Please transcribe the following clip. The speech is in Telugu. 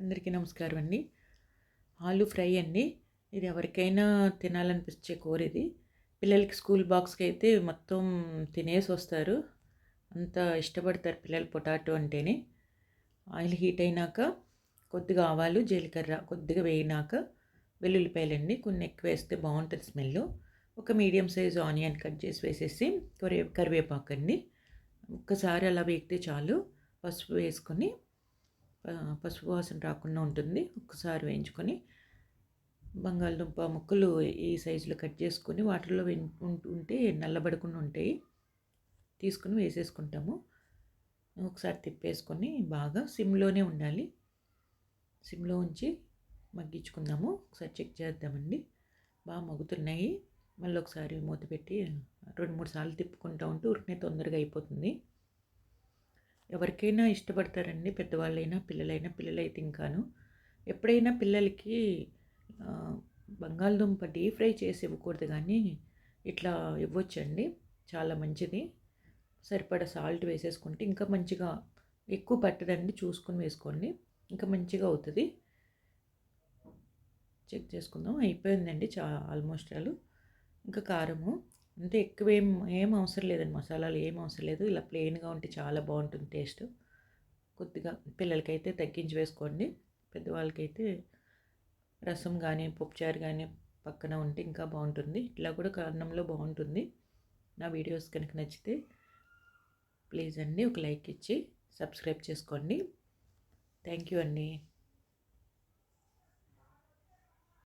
అందరికీ నమస్కారం అండి. ఆలు ఫ్రై అండి. ఇది ఎవరికైనా తినాలనిపించే కూర ఇది. పిల్లలకి స్కూల్ బాక్స్‌కి అయితే మొత్తం తినేసొస్తారు. అంత ఇష్టపడతారు పిల్లలు పొటాటో అంటేనే. ఆయిల్ హీట్ అయినాక కొద్దిగా ఆవాలు, జీలకర్ర కొద్దిగా వేగినాక వెల్లుల్లిపాయలండి కొన్ని ఎక్కువేస్తే బావుంటది స్మెల్లు. ఒక మీడియం సైజ్ ఆనియన్ కట్ చేసి వేసేసి కరివేపాకండి. ఒక్కసారి అలా వేగితే చాలు. పసుపు వేసుకొని పసుపు వాసన రాకుండా ఉంటుంది. ఒక్కసారి వేయించుకొని బంగాళదుంప ముక్కలు ఈ సైజులో కట్ చేసుకొని వాటర్లో ఉంటే నల్లబడకుండా ఉంటాయి. తీసుకొని వేసేసుకుంటాము. ఒకసారి తిప్పేసుకొని బాగా సిమ్లోనే ఉండాలి. సిమ్లో ఉంచి మగ్గించుకుందాము. ఒకసారి చెక్ చేద్దామండి. బాగా మగ్గుతున్నాయి. మళ్ళీ ఒకసారి మూత పెట్టి 2, 3 సార్లు తిప్పుకుంటూ ఉంటే ఉరికినే తొందరగా అయిపోతుంది. ఎవరికైనా ఇష్టపడతారండి, పెద్దవాళ్ళైనా పిల్లలైనా. పిల్లలైతే ఇంకాను. ఎప్పుడైనా పిల్లలకి బంగాళదుంప డీప్ ఫ్రై చేసి ఇవ్వకూడదు కానీ ఇట్లా ఇవ్వొచ్చండి. చాలా మంచిది. సరిపడా సాల్ట్ వేసేసుకుంటే ఇంకా మంచిగా ఎక్కువ పట్టదండి, చూసుకొని వేసుకోండి. ఇంకా మంచిగా అవుతుంది. చెక్ చేసుకుందాం. అయిపోయిందండి ఆల్మోస్ట్ ఆల్. ఇంకా కారము అంటే ఎక్కువ ఏం అవసరం లేదండి. మసాలాలు ఏం అవసరం లేదు. ఇలా ప్లెయిన్గా ఉంటే చాలా బాగుంటుంది టేస్ట్. కొద్దిగా పిల్లలకైతే తగ్గించి వేసుకోండి. పెద్దవాళ్ళకైతే రసం కానీ పప్పుచారు కానీ పక్కన ఉంటే ఇంకా బాగుంటుంది. ఇట్లా కూడా అన్నంలో బాగుంటుంది. నా వీడియోస్ కనుక నచ్చితే ప్లీజ్ అండి ఒక లైక్ ఇచ్చి సబ్స్క్రైబ్ చేసుకోండి. థ్యాంక్ యూ అండి.